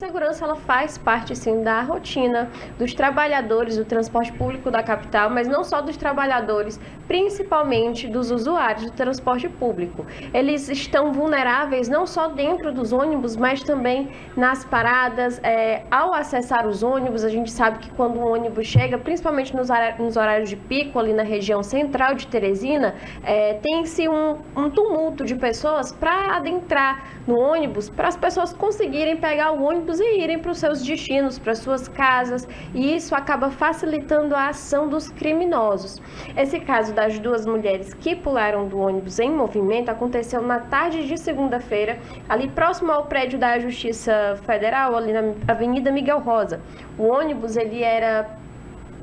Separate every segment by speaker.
Speaker 1: A segurança ela faz parte sim da rotina dos trabalhadores do transporte público da capital, mas não só dos trabalhadores, principalmente dos usuários do transporte público. Eles estão vulneráveis não só dentro dos ônibus, mas também nas paradas. Ao acessar os ônibus, a gente sabe que quando um ônibus chega, principalmente nos horários de pico, ali na região central de Teresina, tem-se um tumulto de pessoas para adentrar no ônibus, para as pessoas conseguirem pegar o ônibus e irem para os seus destinos, para suas casas, e isso acaba facilitando a ação dos criminosos. Esse caso das duas mulheres que pularam do ônibus em movimento aconteceu na tarde de segunda-feira, ali próximo ao prédio da Justiça Federal, ali na Avenida Miguel Rosa. O ônibus, ele era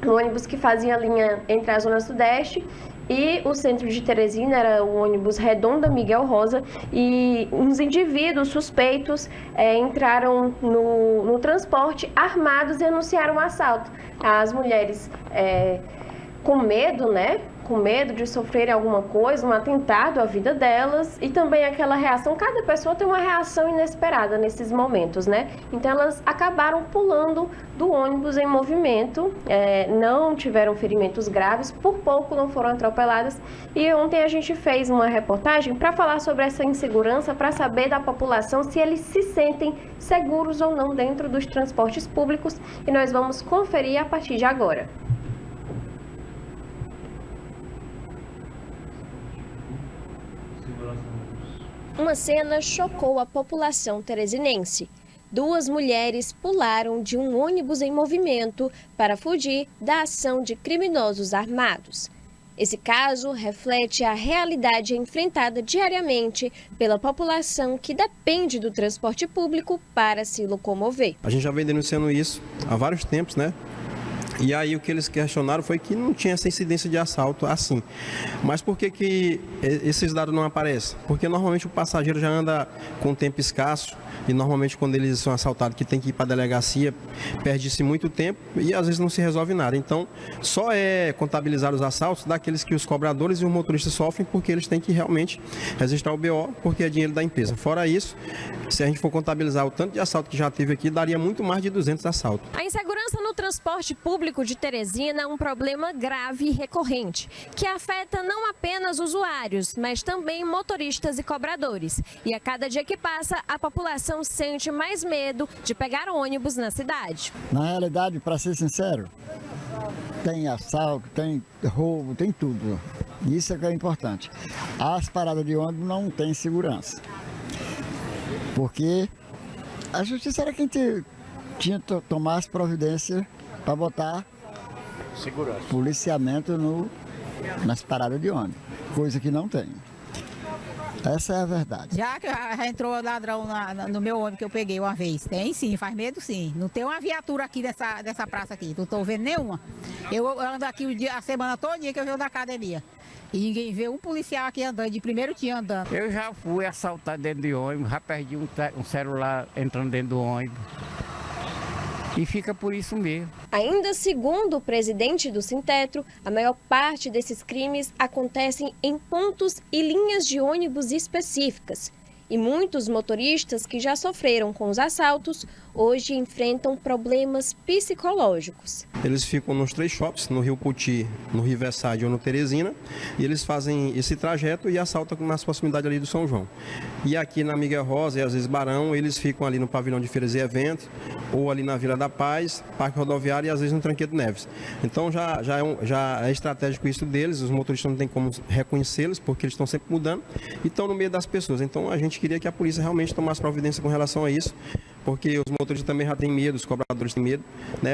Speaker 1: um ônibus que fazia a linha entre a Zona Sudeste e o centro de Teresina, era o ônibus Redonda Miguel Rosa, e uns indivíduos suspeitos entraram no transporte armados e anunciaram um assalto. As mulheres com medo, com medo de sofrerem alguma coisa, um atentado à vida delas, e também aquela reação, cada pessoa tem uma reação inesperada nesses momentos, Então elas acabaram pulando do ônibus em movimento, não tiveram ferimentos graves, por pouco não foram atropeladas, e ontem a gente fez uma reportagem para falar sobre essa insegurança, para saber da população se eles se sentem seguros ou não dentro dos transportes públicos, e nós vamos conferir a partir de agora. Uma cena chocou a população teresinense. Duas mulheres pularam de um ônibus em movimento para fugir da ação de criminosos armados. Esse caso reflete a realidade enfrentada diariamente pela população que depende do transporte público para se locomover.
Speaker 2: A gente já vem denunciando isso há vários tempos, E aí o que eles questionaram foi que não tinha essa incidência de assalto assim. Mas por que esses dados não aparecem? Porque normalmente o passageiro já anda com tempo escasso e normalmente quando eles são assaltados que tem que ir para a delegacia, perde-se muito tempo e às vezes não se resolve nada. Então só é contabilizar os assaltos daqueles que os cobradores e os motoristas sofrem porque eles têm que realmente registrar o BO porque é dinheiro da empresa. Fora isso, se a gente for contabilizar o tanto de assalto que já teve aqui, daria muito mais de 200 assaltos.
Speaker 1: A insegurança no transporte público de Teresina é um problema grave e recorrente, que afeta não apenas usuários, mas também motoristas e cobradores. E a cada dia que passa, a população sente mais medo de pegar ônibus na cidade.
Speaker 3: Na realidade, para ser sincero, tem assalto, tem roubo, tem tudo. Isso é que é importante. As paradas de ônibus não têm segurança. Porque a justiça era quem tinha que tomar as providências para botar segurança, policiamento nas paradas de ônibus, coisa que não tem. Essa é a verdade.
Speaker 4: Já entrou ladrão no meu ônibus que eu peguei uma vez. Tem sim, faz medo sim. Não tem uma viatura aqui dessa praça aqui, não estou vendo nenhuma. Eu ando aqui a semana toda que eu venho da academia. E ninguém vê um policial aqui andando, de primeiro dia andando.
Speaker 5: Eu já fui assaltado dentro de ônibus, já perdi um celular entrando dentro do ônibus. E fica por isso mesmo.
Speaker 1: Ainda segundo o presidente do Sintetro, a maior parte desses crimes acontecem em pontos e linhas de ônibus específicas. E muitos motoristas que já sofreram com os assaltos, hoje enfrentam problemas psicológicos.
Speaker 2: Eles ficam nos 3 shops, no Rio Poti, no Riverside ou no Teresina, e eles fazem esse trajeto e assaltam nas proximidades ali do São João. E aqui na Miguel Rosa e às vezes Barão, eles ficam ali no pavilhão de feiras e eventos, ou ali na Vila da Paz, Parque Rodoviário e às vezes no Tranquedo Neves. Então já é estratégico isso deles, os motoristas não tem como reconhecê-los, porque eles estão sempre mudando e estão no meio das pessoas. Então a gente queria que a polícia realmente tomasse providência com relação a isso, porque os motoristas também já têm medo, os cobradores têm medo,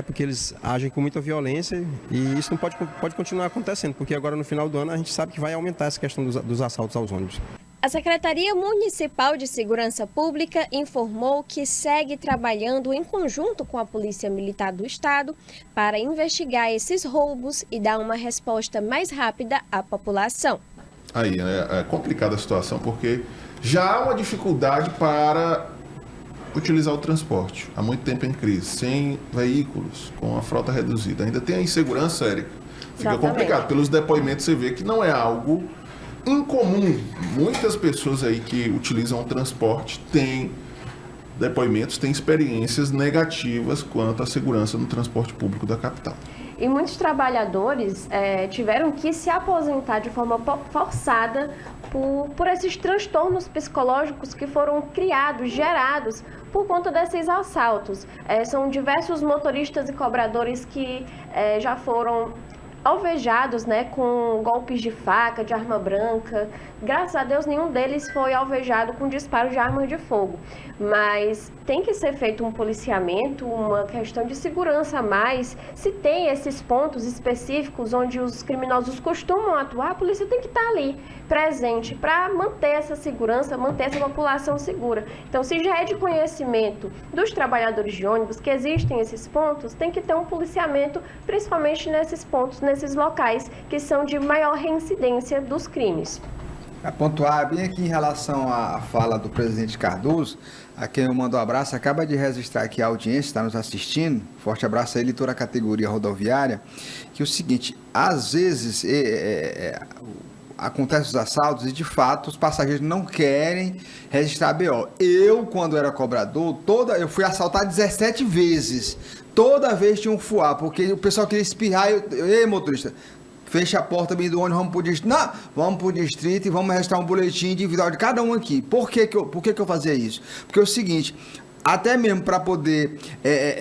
Speaker 2: porque eles agem com muita violência e isso não pode continuar acontecendo, porque agora no final do ano a gente sabe que vai aumentar essa questão dos assaltos aos ônibus.
Speaker 1: A Secretaria Municipal de Segurança Pública informou que segue trabalhando em conjunto com a Polícia Militar do Estado para investigar esses roubos e dar uma resposta mais rápida à população.
Speaker 6: Aí é complicada a situação porque já há uma dificuldade para utilizar o transporte. Há muito tempo em crise, sem veículos, com a frota reduzida. Ainda tem a insegurança, Érica. Fica complicado. Pelos depoimentos você vê que não é algo incomum. Muitas pessoas aí que utilizam o transporte têm depoimentos têm experiências negativas quanto à segurança no transporte público da capital.
Speaker 1: E muitos trabalhadores tiveram que se aposentar de forma forçada por esses transtornos psicológicos que foram criados, gerados por conta desses assaltos. São diversos motoristas e cobradores que já foram alvejados, né, com golpes de faca, de arma branca. Graças a Deus, nenhum deles foi alvejado com disparo de arma de fogo. Mas tem que ser feito um policiamento, uma questão de segurança a mais. Se tem esses pontos específicos onde os criminosos costumam atuar, a polícia tem que estar ali, presente, para manter essa segurança, manter essa população segura. Então, se já é de conhecimento dos trabalhadores de ônibus que existem esses pontos, tem que ter um policiamento, principalmente nesses pontos, nesses locais que são de maior reincidência dos crimes.
Speaker 7: A pontuar bem aqui em relação à fala do presidente Cardoso, a quem eu mando um abraço, acaba de registrar aqui a audiência, está nos assistindo, forte abraço a ele, toda a categoria rodoviária, que é o seguinte, às vezes acontecem os assaltos e de fato os passageiros não querem registrar a BO. Eu, quando era cobrador, eu fui assaltado 17 vezes, toda vez tinha um fuá, porque o pessoal queria espirrar, ei motorista, fecha a porta bem do ônibus, vamos pro distrito. Não, vamos pro distrito e vamos registrar um boletim individual de cada um aqui. Por que eu fazia isso? Porque é o seguinte, até mesmo para poder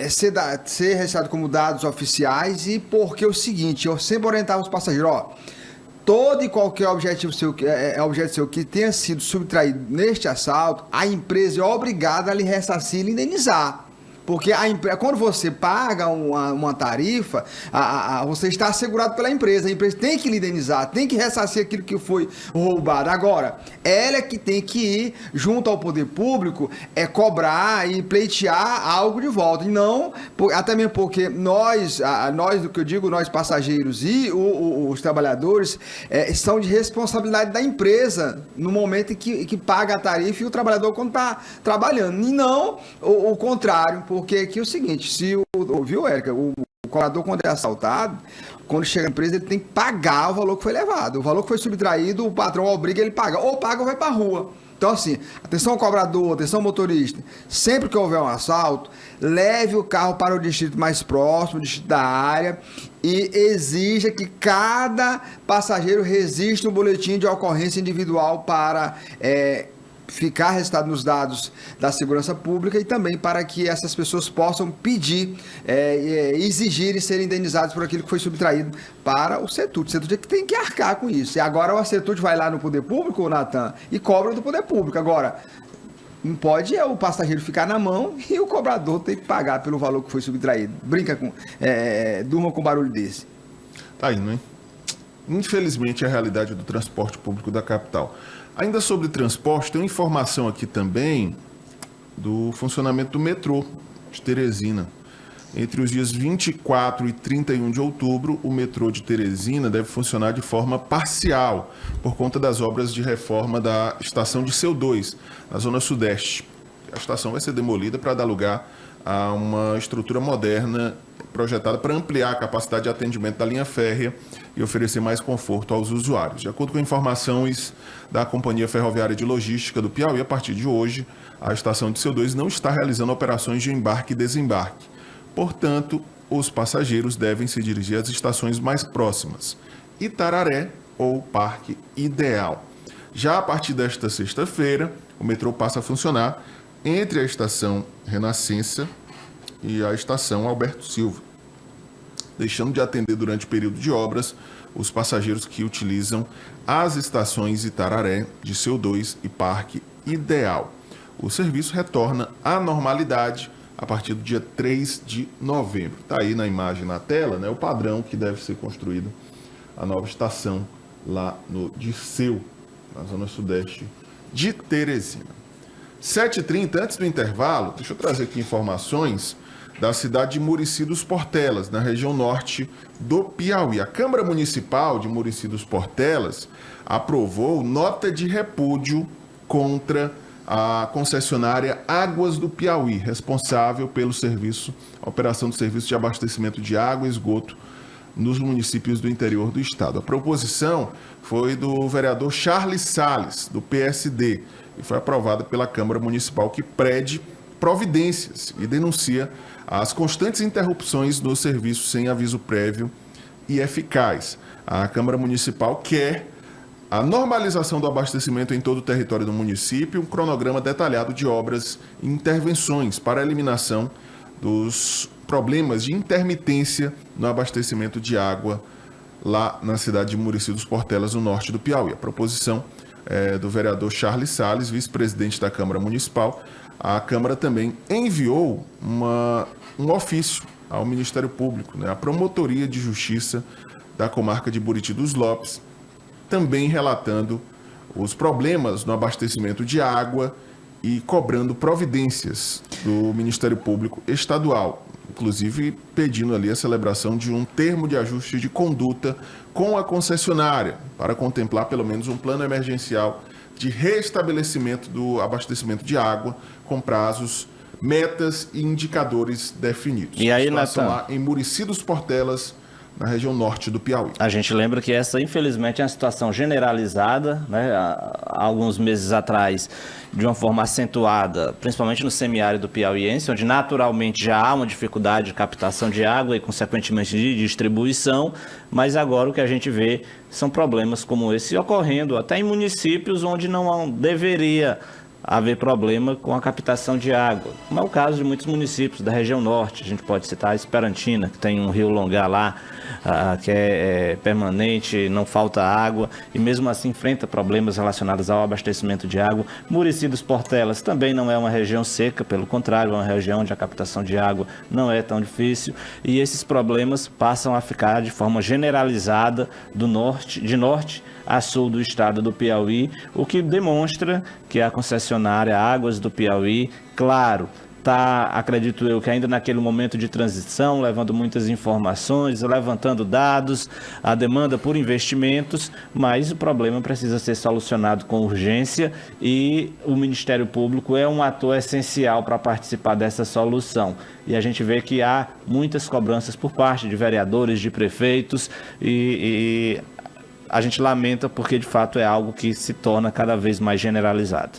Speaker 7: ser registrado como dados oficiais e porque é o seguinte, eu sempre orientava os passageiros, ó, todo e qualquer objeto seu que tenha sido subtraído neste assalto, a empresa é obrigada a lhe ressarcir e lhe indenizar. Porque quando você paga uma tarifa, você está assegurado pela empresa. A empresa tem que lhe indenizar, tem que ressarcir aquilo que foi roubado. Agora, ela é que tem que ir junto ao poder público, cobrar e pleitear algo de volta. E não, até mesmo porque nós, do que eu digo, nós passageiros e os trabalhadores, são de responsabilidade da empresa no momento em que paga a tarifa e o trabalhador quando está trabalhando. E não o contrário. Porque aqui é o seguinte, viu, Érica, o cobrador quando é assaltado, quando chega na empresa, ele tem que pagar o valor que foi levado. O valor que foi subtraído, o patrão obriga ele a pagar. Ou paga ou vai para a rua. Então, assim, atenção cobrador, atenção motorista, sempre que houver um assalto, leve o carro para o distrito mais próximo, o distrito da área, e exija que cada passageiro registre um boletim de ocorrência individual para ficar registrado nos dados da segurança pública e também para que essas pessoas possam pedir, exigir e serem indenizados por aquilo que foi subtraído para o CETUD. O CETUD é que tem que arcar com isso. E agora o CETUD vai lá no poder público, Natan, e cobra do poder público. Agora, não pode o passageiro ficar na mão e o cobrador tem que pagar pelo valor que foi subtraído. Durma com barulho desse.
Speaker 6: Tá indo, hein? Infelizmente, é a realidade do transporte público da capital. Ainda sobre transporte, tem informação aqui também do funcionamento do metrô de Teresina. Entre os dias 24 e 31 de outubro, o metrô de Teresina deve funcionar de forma parcial, por conta das obras de reforma da estação de Seu 2, na zona sudeste. A estação vai ser demolida para dar lugar a uma estrutura moderna projetada para ampliar a capacidade de atendimento da linha férrea e oferecer mais conforto aos usuários. De acordo com informações da Companhia Ferroviária de Logística do Piauí, a partir de hoje, a estação de Seu 2 não está realizando operações de embarque e desembarque. Portanto, os passageiros devem se dirigir às estações mais próximas, Itararé ou Parque Ideal. Já a partir desta sexta-feira, o metrô passa a funcionar entre a estação Renascença e a estação Alberto Silva, deixando de atender durante o período de obras os passageiros que utilizam as estações Itararé, de Seu 2 e Parque Ideal. O serviço retorna à normalidade a partir do dia 3 de novembro. Está aí na imagem na tela, né, o padrão que deve ser construído a nova estação lá no Dirceu, na zona sudeste de Teresina. 7h30, antes do intervalo, deixa eu trazer aqui informações da cidade de Murici dos Portelas, na região norte do Piauí. A Câmara Municipal de Murici dos Portelas aprovou nota de repúdio contra a concessionária Águas do Piauí, responsável pelo serviço, a operação do serviço de abastecimento de água e esgoto nos municípios do interior do estado. A proposição foi do vereador Charles Salles, do PSD, e foi aprovada pela Câmara Municipal, que pede providências e denuncia as constantes interrupções no serviço sem aviso prévio e eficaz. A Câmara Municipal quer a normalização do abastecimento em todo o território do município, um cronograma detalhado de obras e intervenções para a eliminação dos problemas de intermitência no abastecimento de água lá na cidade de Murici dos Portelas, no norte do Piauí. A proposição é do vereador Charles Salles, vice-presidente da Câmara Municipal. A Câmara também enviou um ofício ao Ministério Público, à Promotoria de Justiça da comarca de Buriti dos Lopes, também relatando os problemas no abastecimento de água e cobrando providências do Ministério Público Estadual, inclusive pedindo ali a celebração de um termo de ajuste de conduta com a concessionária, para contemplar pelo menos um plano emergencial de restabelecimento do abastecimento de água com prazos, metas e indicadores definidos.
Speaker 8: E aí,
Speaker 6: Natan?
Speaker 8: Natan?
Speaker 6: Lá em Murici dos Portelas, na região norte do Piauí.
Speaker 8: A gente lembra que essa, infelizmente, é uma situação generalizada, né? Há alguns meses atrás, de uma forma acentuada, principalmente no semiárido piauiense, onde naturalmente já há uma dificuldade de captação de água e, consequentemente, de distribuição, mas agora o que a gente vê são problemas como esse ocorrendo até em municípios onde não deveria haver problema com a captação de água, como é o caso de muitos municípios da região norte. A gente pode citar a Esperantina, que tem um rio Longar lá, que é permanente, não falta água, e mesmo assim enfrenta problemas relacionados ao abastecimento de água. Murici dos Portelas também não é uma região seca, pelo contrário, é uma região onde a captação de água não é tão difícil, e esses problemas passam a ficar de forma generalizada de norte a sul do estado do Piauí, o que demonstra que a concessionária Águas do Piauí, claro, está, acredito eu, que ainda naquele momento de transição, levando muitas informações, levantando dados, a demanda por investimentos, mas o problema precisa ser solucionado com urgência e o Ministério Público é um ator essencial para participar dessa solução. E a gente vê que há muitas cobranças por parte de vereadores, de prefeitos e a gente lamenta porque, de fato, é algo que se torna cada vez mais generalizado.